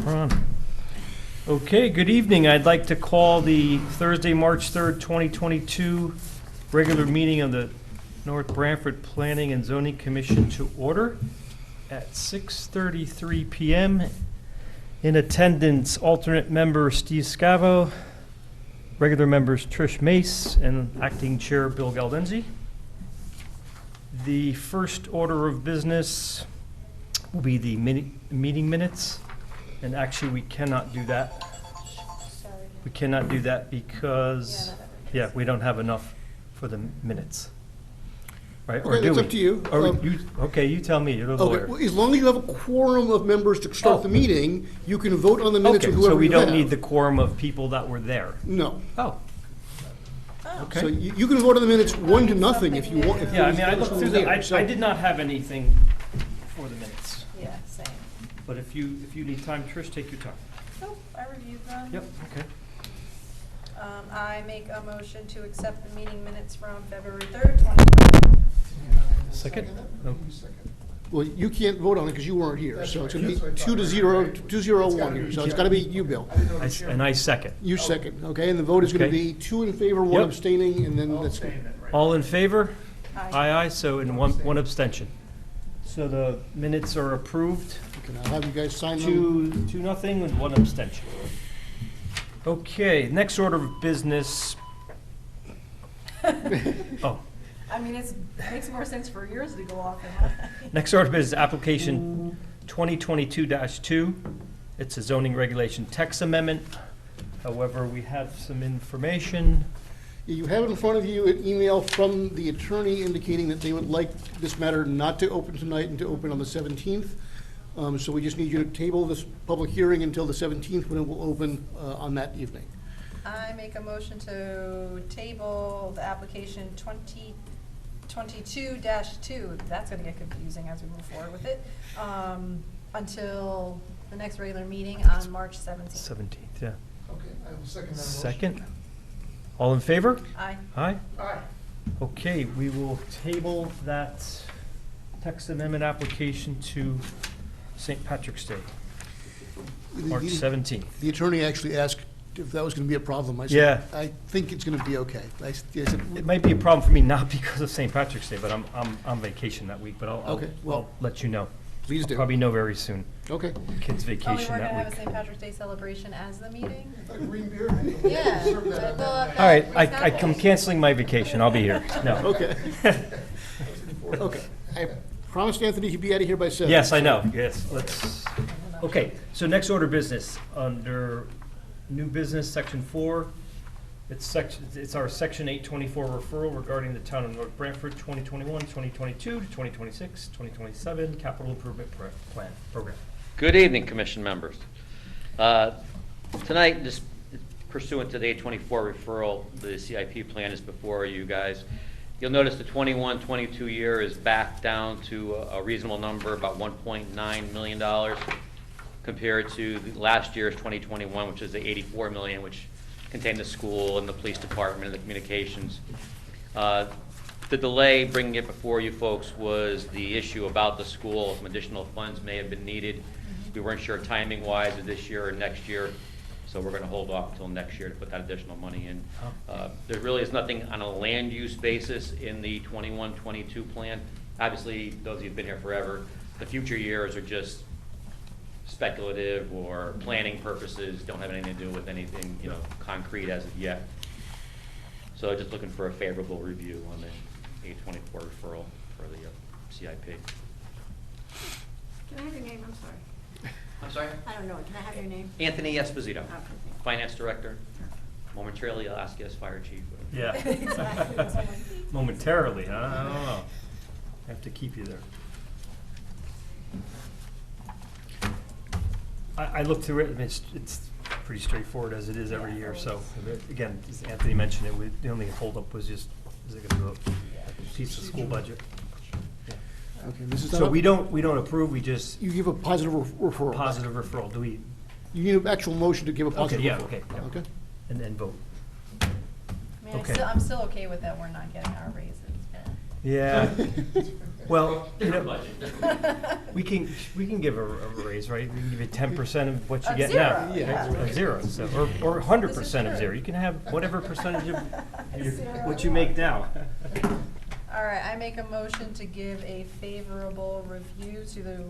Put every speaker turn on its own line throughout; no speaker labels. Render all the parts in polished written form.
we're on. Okay, good evening. I'd like to call the Thursday, March 3rd, 2022 regular meeting of the North Branford Planning and Zoning Commission to order at 6:33 PM. In attendance, alternate member Steve Scavo, regular members Trish Mace, and acting chair Bill Galdenzi. The first order of business will be the meeting minutes. And actually, we cannot do that. We cannot do that because, we don't have enough for the minutes. Right, or
Okay,
do
that's
we?
up to you.
Or okay, you tell me, you're the
Okay,
lawyer.
well, as long as you have a quorum of members to start the meeting, you can vote on the minutes
Okay,
with whoever
so we
you
don't
have.
need the quorum of people that were there.
No.
Oh,
So
okay.
you can vote on the minutes 1-0 if you want. if
Yeah, I
there's
mean, I looked through
there.
that.
So-
I did not have anything for the minutes.
Yeah, same.
But if you need time, Trish, take your time.
Nope, I reviewed them.
Yep, okay.
I make a motion to accept the meeting minutes from February 3rd, 2020.
Second? No.
Well, you can't vote on it because you weren't here, so it's going to be 2-0 here. So it's got to be you, Bill.
And I second.
You second, okay? And the vote is going to
Okay.
be 2 in favor, 1
Yep.
abstaining, and then that's it.
All in favor?
Aye.
Aye, so in one abstention. So the minutes are approved,
Okay, I'll have you guys sign them.
2-0 with one abstention. Okay, next order of business. Oh,
I mean, it makes more sense for yours to go off than mine.
next order of business, application 2022-2. It's a zoning regulation text amendment. However, we have some information.
You have in front of you an email from the attorney indicating that they would like this matter not to open tonight and to open on the 17th. So we just need you to table this public hearing until the 17th, when it will open on that evening.
I make a motion to table the application 2022-2. That's gonna get confusing as we move forward with it, until the next regular meeting on March 17th.
17th, yeah.
Okay, I will second that motion.
Second. All in favor?
Aye.
Aye?
Aye.
Okay, we will table that text amendment application to St. Patrick's Day, March 17th.
The attorney actually asked if that was going to be a problem. I
Yeah.
said, I think it's going to be okay. I said,
It might be a problem for me, not because of St. Patrick's Day, but I'm on vacation that week, but I'll
Okay, well,
I'll let you know.
please
I'll
do.
probably know very soon.
Okay.
Kids'
Oh, we
vacation
weren't gonna
that
have a
week.
St. Patrick's Day celebration as the meeting?
Green beer?
Yeah.
Serve that on
Well,
that night.
All right,
Exactly.
I'm canceling my vacation, I'll be here. No.
Okay. Okay. I promised Anthony he'd be out of here by 7.
Yes, I know, yes, let's, okay, so next order of business, under new business, section 4, it's our section 824 referral regarding the town of North Branford 2021, 2022 to 2026, 2027 capital improvement plan program.
Good evening, Commission members. Tonight, just pursuant to the 824 referral, the CIP plan is before you guys. You'll notice the 21-22 year is back down to a reasonable number, about $1.9 million, compared to last year's 2021, which is the $84 million, which contained the school and the police department and the communications. The delay bringing it before you folks was the issue about the school. Some additional funds may have been needed. We weren't sure timing-wise of this year or next year, so we're going to hold off until next year to put that additional money in. There really is nothing on a land use basis in the 21-22 plan. Obviously, those of you who've been here forever, the future years are just speculative or planning purposes, don't have anything to do with anything, concrete as of yet. So just looking for a favorable review on the 824 referral for the CIP.
Can I have your name? I'm sorry.
I'm sorry?
I don't know. Can I have your name?
Anthony Esposito,
Okay.
Finance Director. Momentarily, I'll ask you as Fire Chief.
Yeah.
Exactly.
Momentarily, huh? I don't know. I have to keep you there. I looked through it, and it's pretty straightforward as it is every year, so, again, as Anthony mentioned it, the only holdup was just, is it gonna go a piece of school budget?
Okay, this is
So
not,
we don't approve, we just
you give a positive referral.
positive referral, do we,
You need an actual motion to give a positive
yeah,
referral.
okay, yeah.
Okay?
and then vote?
I mean,
Okay.
I'm still okay with that, we're not getting our raises, but.
Yeah. Well, you know, we can give a raise, right? We can give you 10% of what you
Of
get
zero,
now.
yeah.
Of zero, so, or 100%
This is
of
true.
zero. You can have whatever percentage of your,
Zero.
what you make now.
All right, I make a motion to give a favorable review to the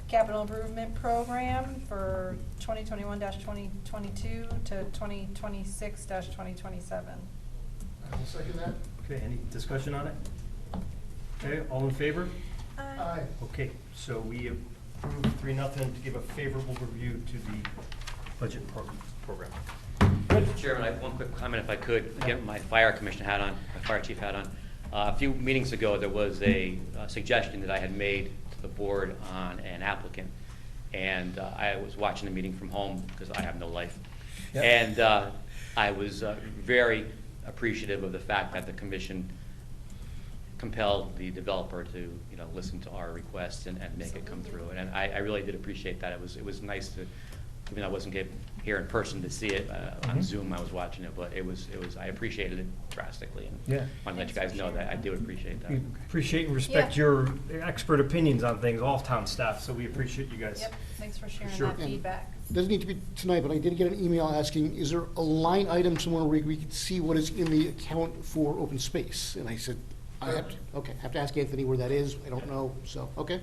capital improvement program for 2021-2022 to 2026-2027.
I will second that.
Okay, any discussion on it? Okay, all in favor?
Aye.
Okay, so we approve 3-0 to give a favorable review to the budget program.
Mr. Chairman, I have one quick comment if I could, get my fire commissioner hat on, my fire chief hat on. A few meetings ago, there was a suggestion that I had made to the board on an applicant. And I was watching the meeting from home because I have no life. And I was very appreciative of the fact that the commission compelled the developer to, you know, listen to our requests and make it come through. And I really did appreciate that. It was nice to, even though I wasn't here in person to see it, on Zoom I was watching it, but it was, I appreciated it drastically. And
Yeah.
wanted to let you guys know that I do appreciate that.
We appreciate and respect
Yeah.
your expert opinions on things, all town staff, so we appreciate you guys.
Yep, thanks for sharing
Sure.
that feedback.
Doesn't need to be tonight, but I did get an email asking, is there a line item somewhere where we could see what is in the account for open space? And I said, I have to, okay, have to ask Anthony where that is, I don't know, so, okay,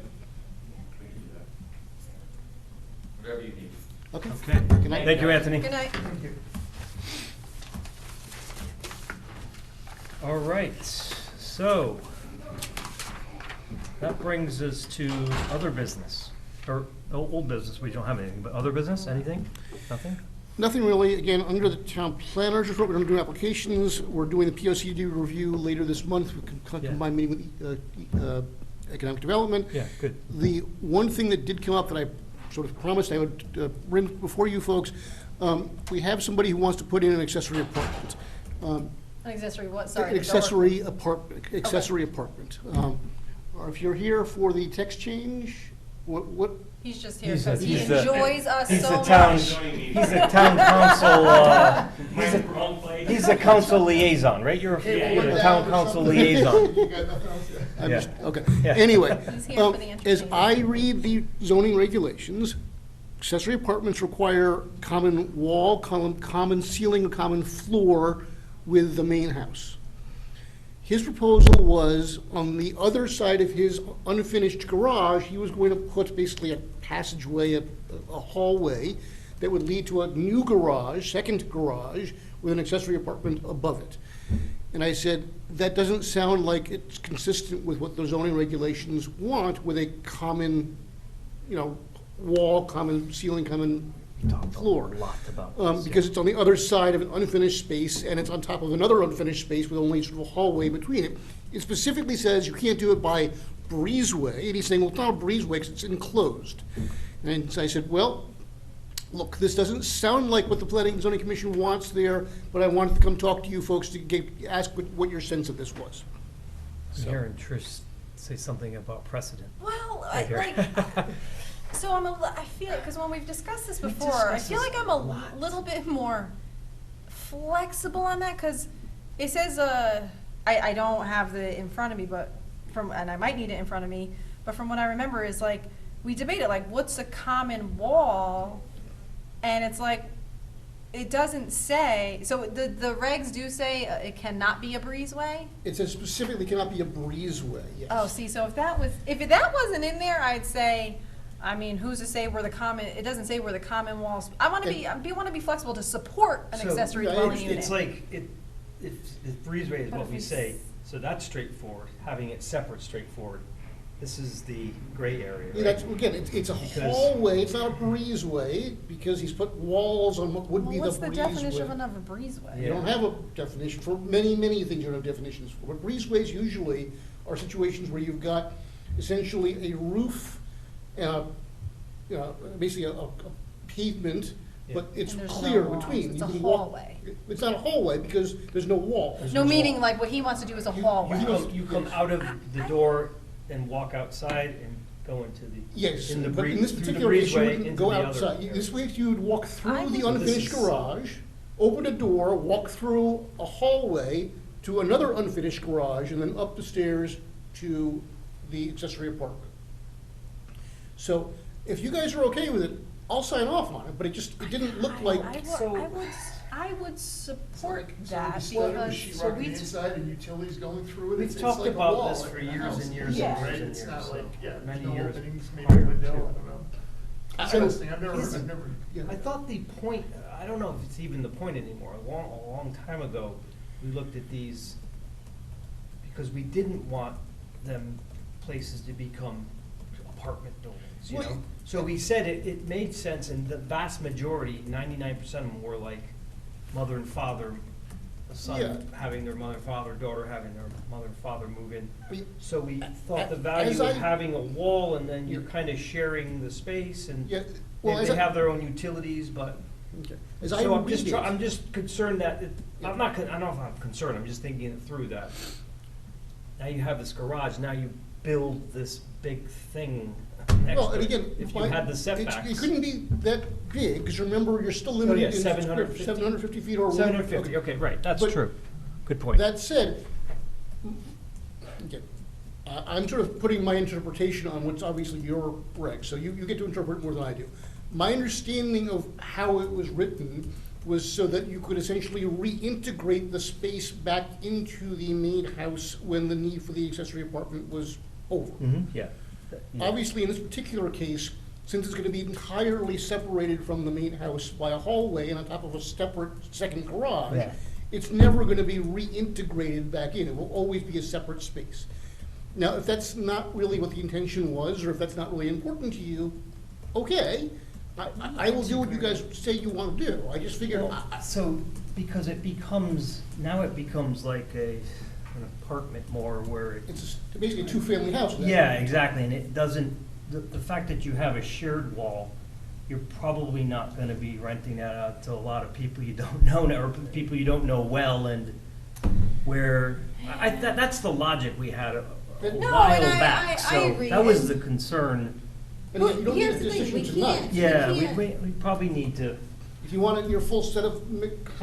Whatever you need.
okay.
Okay,
Good night.
thank you, Anthony.
Good night.
All right, so that brings us to other business, or old business, we don't have anything, but other business, anything? Nothing?
Nothing really, again, under the town planners report, we're gonna do applications, we're doing the POCD review later this month, we can
Yeah.
combine meeting with economic development.
Yeah, good.
The one thing that did come up that I sort of promised I would bring before you folks, we have somebody who wants to put in an accessory apartment.
An accessory what, sorry?
An
the door.
accessory apartment. Or if you're here for the text change, what,
He's just here
He's a-
because he
he's a-
enjoys us
He's
so
a town,
much.
he's a town council, he's a council liaison, right? You're a town council liaison.
You got nothing else?
I'm
Yeah.
just, okay.
Yeah.
Anyway,
He's here for the
as
entertainment.
I read the zoning regulations, accessory apartments require common wall, common ceiling, common floor with the main house. His proposal was, on the other side of his unfinished garage, he was going to put basically a passageway, a hallway that would lead to a new garage, second garage, with an accessory apartment above it. And I said, that doesn't sound like it's consistent with what the zoning regulations want, with a common, you know, wall, common ceiling, common floor.
A lot about this,
Because it's on the other side of an unfinished space, and it's on top of another unfinished space with only sort of a hallway between it. It specifically says you can't do it by breezeway, and he's saying, well, it's not a breezeway because it's enclosed. And so I said, well, look, this doesn't sound like what the Planning and Zoning Commission wants there, but I wanted to come talk to you folks to ask what your sense of this was.
I'm hearing Trish say something about precedent.
Well,
Right here.
like, so I feel, because when we've discussed this
We
before, I
discussed
feel
this
like I'm
a
a
lot.
little bit more flexible on that, because it says, I don't have the in front of me, but and I might need it in front of me, but from what I remember is like, we debated, like, what's a common wall? And it's like, it doesn't say, so the regs do say it cannot be a breezeway?
It says specifically cannot be a breezeway, yes.
Oh, see, so if that wasn't in there, I'd say, I mean, who's to say where the common, it doesn't say where the common walls, I want to be flexible to support an
So,
accessory
yeah,
dwelling
It's
unit.
like, if breezeway is
But
what
if
we
we
say,
s-
so that's straightforward, having it separate, straightforward. This is the gray area,
Yeah,
right?
that's, again, it's a
Because-
hallway, it's not a breezeway, because he's put walls on what would
Well,
be the breezeway.
what's the definition of a breezeway?
You don't have a definition for many, many things you don't have definitions for. But breezeways usually are situations where you've got essentially a roof, basically a pavement, but it's
And there's
clear
no walls.
between.
It's
You
a
can walk-
hallway.
It's not a hallway because there's no wall.
No, meaning like what he wants to do is a hallway.
You come out of the door and walk outside and go into the,
Yes,
in the
but in
bree-
this
through the
particular case, you
breezeway
wouldn't
into
go
the other
outside.
area.
This way, you would walk
I
through
think
the
this
unfinished
is-
garage, open a door, walk through a hallway, to another unfinished garage, and then up the stairs to the accessory apartment. So if you guys are okay with it, I'll sign off on it, but it didn't look like.
I would support
So
that
you see like the
because,
sheetrock on the inside and utilities going through it.
We've
It's
talked
like a
about
wall,
this
like
for
in a
years
house.
and years
Yeah.
and
Right?
years and
It's
years,
not
so
like, yeah, there's
many
no
years
openings, maybe
prior
a window, I
to.
don't know. It's
I don't-
interesting, I've never,
Yeah.
I thought the point, I don't know if it's even the point anymore, a long time ago, we looked at these because we didn't want them places to become apartment buildings, you
Well,
know? So we said it made sense, and the vast majority, 99% of them were like mother and father, a
Yeah.
son having their mother and father, daughter having their mother and father move in.
I mean,
So we thought the
as
value
I-
of having a wall, and then you're
Yeah.
kind of sharing the space, and
Yeah, well,
they
as
they
I-
have their own utilities, but.
Okay. As I
So I'm
read
just,
it-
I'm just concerned that, I'm not, I don't know if I'm concerned, I'm just thinking it through that. Now you have this garage, now you build this big thing next
Well,
to
and
it.
again,
If you
my-
had the
It
setbacks.
couldn't be that big, because remember, you're still
Oh, yeah,
limited in
750.
750 feet or.
750, okay, right, that's
But
true. Good point.
That said, again, I'm sort of putting my interpretation on what's obviously your reg, so you get to interpret more than I do. My understanding of how it was written was so that you could essentially reintegrate the space back into the main house when the need for the accessory apartment was over.
Mhm, yeah. Yeah.
Obviously, in this particular case, since it's gonna be entirely separated from the main house by a hallway and on top of a separate second garage,
Yeah.
it's never gonna be reintegrated back in. It will always be a separate space. Now, if that's not really what the intention was, or if that's not really important to you, okay. I will do what you guys say you wanna do. I just figured,
So, because it becomes, now it becomes like an apartment more where it.
it's basically a two-family house. at that
Yeah,
point.
exactly, and it doesn't, the fact that you have a shared wall, you're probably not gonna be renting that out to a lot of people you don't know, or people you don't know well, and where, that's the logic we had a
No,
while
and I
back, so
agree,
that was
and-
the concern.
And again, you don't need a
Here's the thing,
decision
we
tonight.
can't-
Yeah,
can't-
we probably need to,
If you want your full set of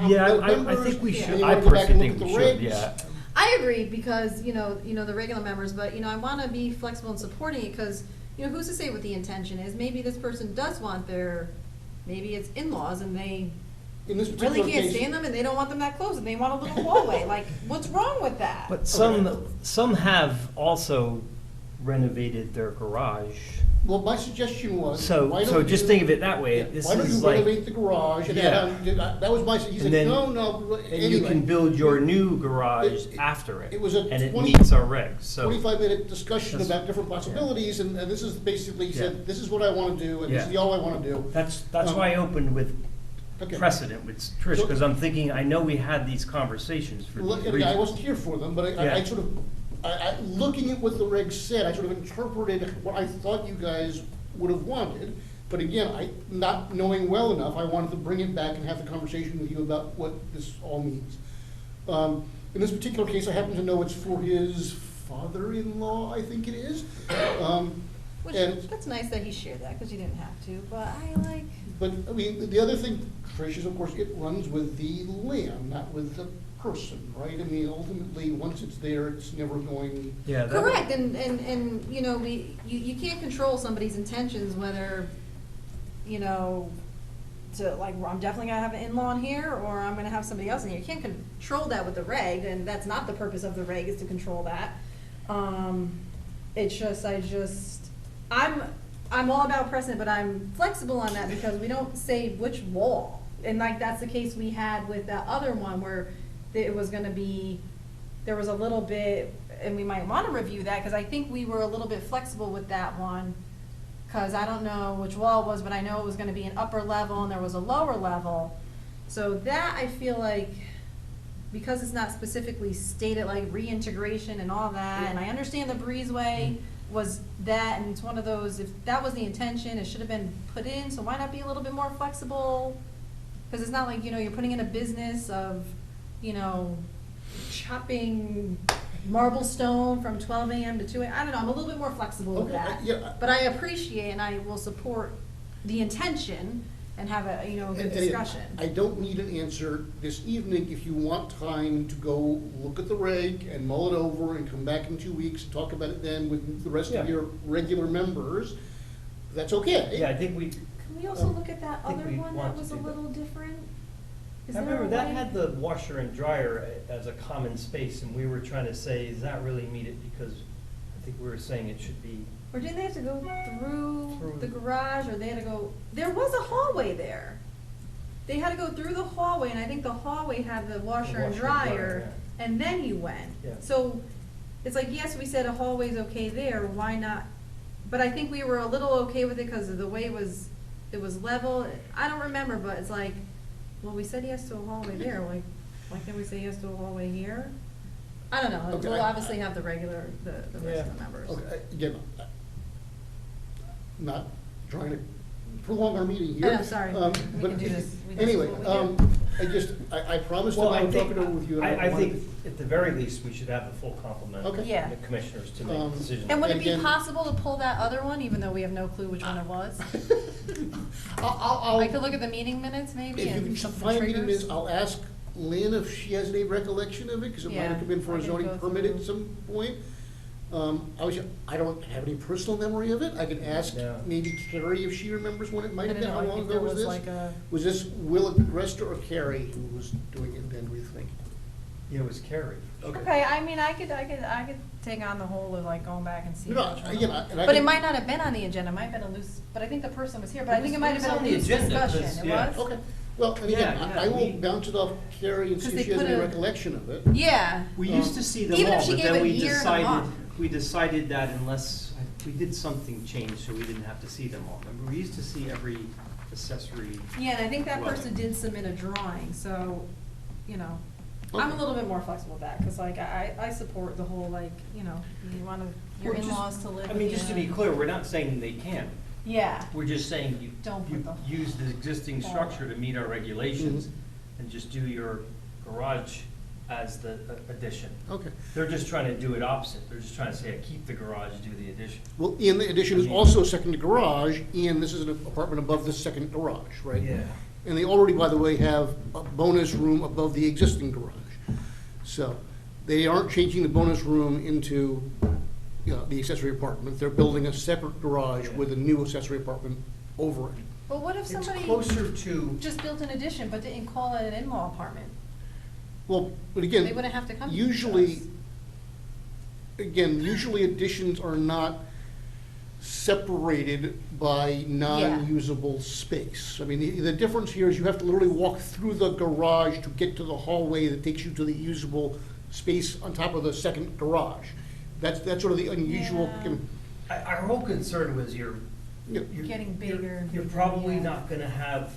yeah, I
members,
think we
Yeah.
should,
and you
I
wanna go back and
personally
look
think
at
we
the
should,
regs,
yeah.
I agree, because, the regular members, but, I wanna be flexible in supporting it, because, who's to say what the intention is? Maybe this person does want maybe it's in-laws, and they
In this
really
particular
can't
case,
stand them, and they don't want them that close, and they want a little hallway, like, what's wrong with that?
But some have also renovated their garage.
well, my suggestion was.
So,
why
so
don't
just
you-
think of it that way.
yeah,
This
why don't
is
you
like,
renovate the garage and
Yeah.
add on, that was my, he said,
And then-
no,
and you can
anyway.
build your new garage
It-
after it.
it was a
And it
20
meets our regs, so.
25-minute discussion
That's-
about different possibilities, and this is basically, he
Yeah.
said, this is what I wanna do, and this is
Yeah.
all I wanna do.
That's why I opened with
Okay.
precedent with Trish,
So-
because I'm thinking, I know we had these conversations for
Well,
these
I
reasons.
wasn't here for them, but I
Yeah.
sort of, looking at what the regs said, I sort of interpreted what I thought you guys would have wanted. But again, not knowing well enough, I wanted to bring it back and have the conversation with you about what this all means. In this particular case, I happen to know it's for his father-in-law, I think it is.
Which,
And,
that's nice that he shared that, because you didn't have to, but
but, I mean, the other thing, Trish, is of course, it runs with the land, not with the person, right? I mean, ultimately, once it's there, it's never going.
Yeah, that-
correct, and, you can't control somebody's intentions, whether, I'm definitely gonna have an in-law in here, or I'm gonna have somebody else in here. You can't control that with the reg, and that's not the purpose of the reg, is to control that. I'm all about precedent, but I'm flexible on that, because we don't say which wall. And that's the case we had with that other one, where it was gonna be, there was a little bit, and we might wanna review that, because I think we were a little bit flexible with that one. Because I don't know which wall it was, but I know it was gonna be an upper level and there was a lower level. So that, I feel like, because it's not specifically stated, like reintegration and all that, and I understand the breezeway was that, and it's one of those, if that was the intention, it should have been put in, so why not be a little bit more flexible? Because it's not like, you're putting in a business of, chopping marble stone from 12 a.m. to 2 a.m. I don't know, I'm a little bit more flexible with
Okay,
that.
yeah.
But I appreciate and I will support the intention. and have a, you know, a good
And
discussion.
I don't need an answer this evening. If you want time to go look at the reg and mull it over and come back in 2 weeks, and talk about it then with the rest of
Yeah.
your regular members, that's okay.
Yeah, I think we,
Can we also look at that
I think
other
we
one
want
that
to
was a
do that.
little different? Is
I
there a
remember that
way-
had the washer and dryer as a common space, and we were trying to say, does that really meet it? Because I think we were saying it should be,
Or didn't they have to go through
Through-
the garage, or they had to go, there was a hallway there. They had to go through the hallway, and I think the hallway had the washer and
washer and
dryer,
dryer,
and then you went.
Yeah.
So, it's like, yes, we said a hallway's okay there, why not? But I think we were a little okay with it because of the way it was level. I don't remember, but it's like, well, we said yes to a hallway there, like, why can't we say yes to a hallway here? I don't know,
Okay,
we'll
I-
obviously have the regular, the rest of the
Yeah.
members.
Okay, again, not trying to prolong our meeting here.
I know, sorry. We
but
can do this. This is
Anyway,
what we do.
I promised that
well,
I
I
would talk
think,
it over with you. and
I
wanted
think at the very least, we should have the full complement of
Okay.
Yeah.
the commissioners to make
Um,
a decision.
And would it be
Again-
possible to pull that other one, even though we have no clue which one it was?
I'll,
I could look at the meeting minutes maybe
if you
and
can
something
find meeting
triggers?
minutes, I'll ask Lynn if she has any recollection of it, because it might
Yeah,
have come in for
I
a
can
zoning
go
permit at
through.
some point. I don't have any personal memory of it. I can ask
Yeah.
maybe Carrie if she remembers when it might
I
have
don't
been.
know,
How
I
long
think
ago
there
was
was
this?
like a,
Was this Will Agresta or Carrie who was doing it then, we think?
Yeah, it was Carrie.
okay, I mean, I could take on the whole of like going back and seeing.
No,
which one
again,
it was.
and I
But it
can-
might not have been on the agenda, it might have been a loose, but I think the person was here, but I think it might have
It was
been
on
a
the
loose
agenda, 'cause,
discussion, it
yeah.
was?
Okay, well, and again,
Yeah,
I will
we-
bounce it off Carrie and see
'Cause
if
they
she has any
could've-
recollection of it.
Yeah,
We used to see them
Even if
all,
she
but
gave
then
a
we
year and a
decided,
month.
we decided that unless, we did something change, so we didn't have to see them all. Remember, we used to see every accessory.
yeah, and I think that
Well-
person did submit a drawing, so, you know, I'm a
Okay.
little bit more flexible with that, cause like, I support the whole, like, you know, you want your
Well, just-
in-laws to live
I mean,
with
just to
you.
be clear, we're not saying they can't.
Yeah,
We're just saying you,
Don't
you
put the
use the existing
whole-
structure to meet our regulations
Mhm.
and just do your garage as the addition.
Okay.
They're just trying to do it opposite. They're just trying to say, keep the garage, do the addition.
Well, in the addition is also a second garage, and this is an apartment above the second garage, right?
Yeah.
And they already, by the way, have a bonus room above the existing garage. So they aren't changing the bonus room into, you know, the accessory apartment. They're building a separate garage with a new accessory apartment over it.
but what if
It's
somebody
closer to,
just built an addition but didn't call it an in-law apartment?
Well, but
They
again,
wouldn't have to come to
usually,
us.
usually additions are not separated by non-usable space. I mean, the difference here is you have to literally walk through the garage to get to the hallway that takes you to the usable space on top of the second garage. That's sort of the unusual.
Yeah.
our whole concern was you're.
Getting bigger and
You're
bigger,
probably
yeah.
not gonna have,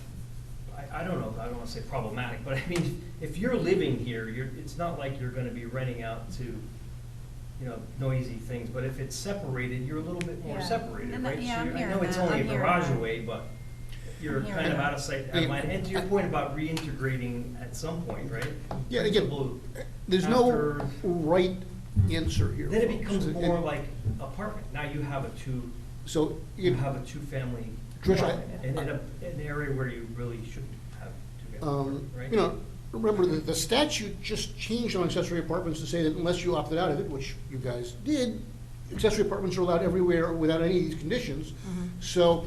I don't know, I don't wanna say problematic, but I mean, if you're living here, it's not like you're gonna be renting out to, you know, noisy things, but if it's separated, you're a little bit more
Yeah.
separated,
And
right?
that- yeah,
So
I'm
I
hearing
know it's
that.
only
I'm
a
hearing
garage
that.
away, but you're
I'm hearing
kind of
that.
out of sight, out of mind. And to your point about reintegrating at some point, right?
Yeah, again,
Principal
there's no
after-
right answer here.
Then it
folks.
becomes
And-
more like apartment. Now you have
So,
you have a two-family
Trish,
apartment in an area where you really shouldn't have two-family, right?
you know, remember that the statute just changed on accessory apartments to say that unless you opted out of it, which you guys did, accessory apartments are allowed everywhere without any of these conditions. So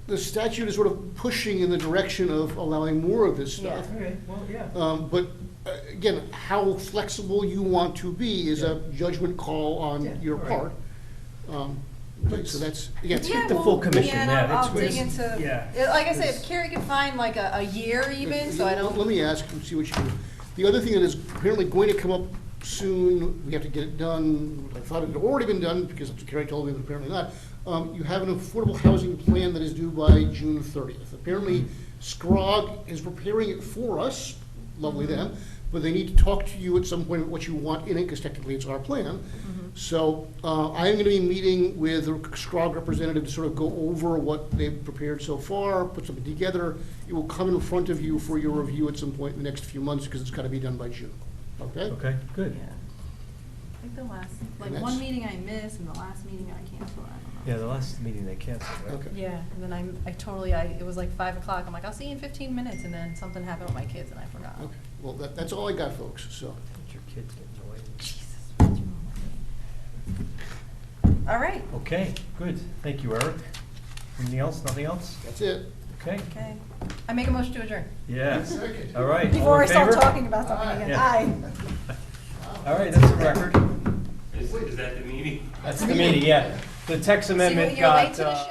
the statute is sort of pushing in the direction of allowing more of this stuff.
Okay, well, yeah.
But again, how flexible you want to be is a judgment call on
Yeah,
your
all right.
part. So that's, again,
Let's get the full commission,
and
yeah,
I'll
that's-
dig into,
yeah.
like I said,
It's-
if Carrie could find like a year even, so I don't.
Let me ask and see what you can. The other thing that is apparently going to come up soon, we have to get it done, I thought it had already been done, because Carrie told me, but apparently not. You have an affordable housing plan that is due by June 30th. Apparently, SCROG is preparing it for us, lovely them, but they need to talk to you at some point about what you want in it, because technically it's our plan. So I am going to be meeting with a SCROG representative to sort of go over what they've prepared so far, put something together. It will come in front of you for your review at some point in the next few months, because it's got to be done by June. Okay?
Okay, good.
Yeah. I think the last, like
And
one
that's-
meeting I missed and the last meeting I canceled, I don't know.
Yeah, the last meeting they canceled, right?
Okay.
Yeah, and then it was like 5 o'clock. I'm like, I'll see you in 15 minutes, and then something happened with my kids, and I forgot.
Okay, well, that's all I got, folks, so.
Get your kids getting away.
Jesus, what's wrong with me? All right,
Okay, good. Thank you, Eric. Anything else? Nothing else?
That's it.
Okay.
okay. I make a motion to adjourn.
Yeah.
Second.
All right. all
Before I
in
start
favor?
talking about something again.
Yeah.
Aye.
All right, that's a record.
Is that the meeting?
That's the meeting, yeah. The text
See,
amendment
you're late
got,
to the show.